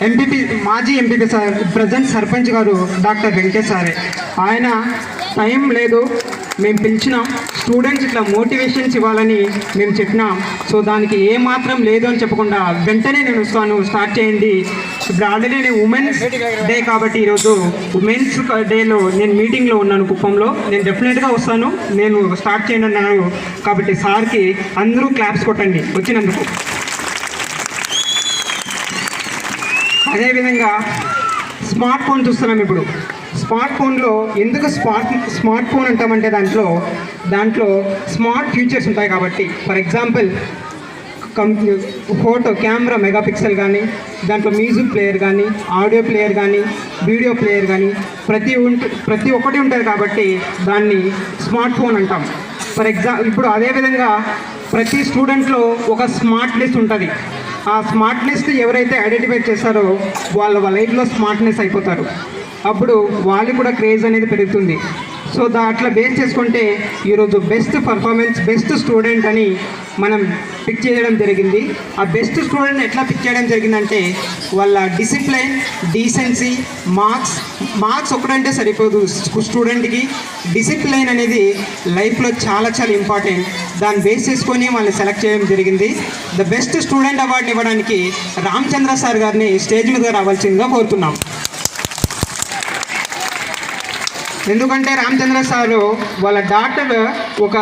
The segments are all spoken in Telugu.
ఎంపీపీ మాజీ ఎంపీపీ సార్ ప్రజెంట్ సర్పంచ్ గారు డాక్టర్ వెంకటేష్ సారే. ఆయన టైం లేదు, మేము పిలిచినాం, స్టూడెంట్స్ ఇట్లా మోటివేషన్స్ ఇవ్వాలని మేము చెప్పినాం. సో దానికి ఏమాత్రం లేదు అని చెప్పకుండా వెంటనే నేను వస్తాను, స్టార్ట్ చేయండి. ఇప్పుడు ఆల్రెడీ నేను ఉమెన్స్ డే కాబట్టి ఈరోజు ఉమెన్స్ డేలో నేను మీటింగ్లో ఉన్నాను కుప్పంలో. నేను డెఫినెట్గా వస్తాను, నేను స్టార్ట్ చేయండి అన్నాను. కాబట్టి సార్కి అందరూ క్లాప్స్ కొట్టండి వచ్చినందుకు. అదేవిధంగా స్మార్ట్ ఫోన్ చూస్తున్నాం. ఇప్పుడు స్మార్ట్ ఫోన్లో ఎందుకు స్మార్ట్ ఫోన్ అంటామంటే దాంట్లో స్మార్ట్ ఫీచర్స్ ఉంటాయి కాబట్టి. For example photo camera megapixel కానీ, దాంట్లో మ్యూజిక్ ప్లేయర్ కానీ, ఆడియో ప్లేయర్ కానీ, వీడియో ప్లేయర్ కానీ ప్రతి ఒక్కటి ఉంటుంది కాబట్టి దాన్ని స్మార్ట్ ఫోన్ అంటాం. ఇప్పుడు అదేవిధంగా ప్రతి స్టూడెంట్లో ఒక స్మార్ట్ లిస్ట్ ఉంటుంది. ఆ స్మార్ట్నెస్ ఎవరైతే ఐడెంటిఫై చేస్తారో వాళ్ళ లైఫ్లో స్మార్ట్నెస్ అయిపోతారు. అప్పుడు వాళ్ళు కూడా క్రేజ్ అనేది పెరుగుతుంది. సో అట్లా బేస్ చేసుకుంటే ఈరోజు బెస్ట్ పర్ఫార్మెన్స్, బెస్ట్ స్టూడెంట్ అని మనం పిక్ చేయడం జరిగింది. ఆ బెస్ట్ స్టూడెంట్ ఎట్లా పిక్ చేయడం జరిగిందంటే వాళ్ళ డిసిప్లైన్, డీసెన్సీ, మార్క్స్ ఒకటంటే సరిపోదు స్టూడెంట్కి. డిసిప్లైన్ అనేది లైఫ్లో చాలా చాలా ఇంపార్టెంట్. దాన్ని బేస్ చేసుకొని వాళ్ళని సెలెక్ట్ చేయడం జరిగింది. ద బెస్ట్ స్టూడెంట్ అవార్డుని ఇవ్వడానికి రామచంద్ర సార్ గారిని స్టేజ్ మీద రావాల్సిందిగా కోరుతున్నాం. ఎందుకంటే రామచంద్ర సారు వాళ్ళ డాటర్ ఒక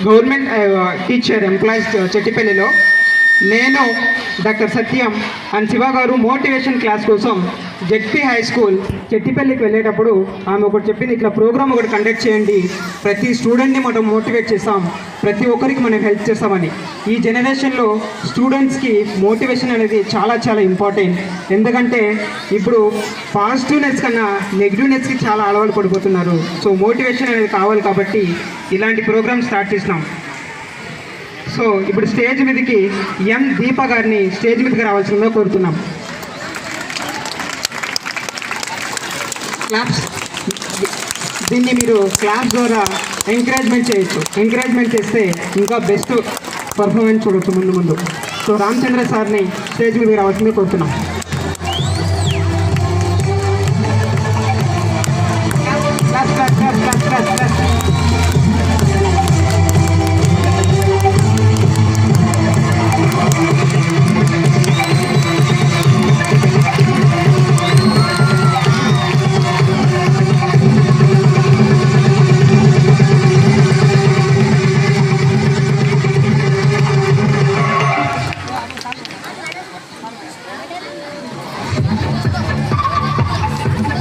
గవర్నమెంట్ టీచర్ ఎంప్లాయీస్ చెట్టిపల్లిలో. నేను డాక్టర్ సత్యం అండ్ శివ గారు మోటివేషన్ క్లాస్ కోసం జెడ్పీ హై స్కూల్ చెట్టిపల్లికి వెళ్ళేటప్పుడు ఆమె ఒకటి చెప్పింది, ఇట్లా ప్రోగ్రామ్ ఒకటి కండక్ట్ చేయండి, ప్రతి స్టూడెంట్ని మనం మోటివేట్ చేస్తాం, ప్రతి ఒక్కరికి మనం హెల్ప్ చేస్తామని. ఈ జనరేషన్లో స్టూడెంట్స్కి మోటివేషన్ అనేది చాలా చాలా ఇంపార్టెంట్. ఎందుకంటే ఇప్పుడు పాజిటివ్నెస్ కన్నా నెగిటివ్నెస్కి చాలా అలవాటు పడిపోతున్నారు. సో మోటివేషన్ అనేది కావాలి కాబట్టి ఇలాంటి ప్రోగ్రామ్ స్టార్ట్ చేసినాం. సో ఇప్పుడు స్టేజ్ మీదకి ఎం దీప గారిని స్టేజ్ మీదకి రావాల్సిందిగా కోరుతున్నాం. క్లాప్స్, దీన్ని మీరు క్లాప్స్ ద్వారా ఎంకరేజ్మెంట్ చేయొచ్చు. ఎంకరేజ్మెంట్ చేస్తే ఇంకా బెస్ట్ పర్ఫార్మెన్స్ చూడవచ్చు ముందు. సో రామచంద్ర సార్ని స్టేజ్ మీదకి రావాల్సిందిగా కోరుతున్నాం.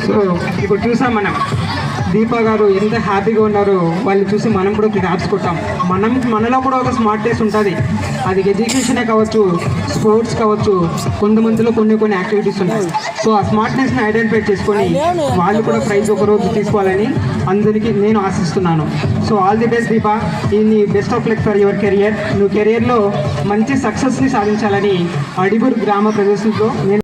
సో ఇప్పుడు చూసాం మనం దీపా గారు ఎంత హ్యాపీగా ఉన్నారో. వాళ్ళు చూసి మనం కూడా క్లాప్స్ కొట్టాం. మనలో కూడా ఒక స్మార్ట్నెస్ ఉంటుంది. అది ఎడ్యుకేషనే కావచ్చు, స్పోర్ట్స్ కావచ్చు, కొంతమందిలో కొన్ని యాక్టివిటీస్ ఉన్నాయి. సో ఆ స్మార్ట్నెస్ని ఐడెంటిఫై చేసుకొని వాళ్ళు కూడా ప్రైజ్ ఒకరోజు తీసుకోవాలని అందరికీ నేను ఆశిస్తున్నాను. So all the best Deepa, in best of luck for your career. నువ్వు కెరియర్లో మంచి సక్సెస్ని సాధించాలని అడిగురు గ్రామ ప్రదేశంలో నేను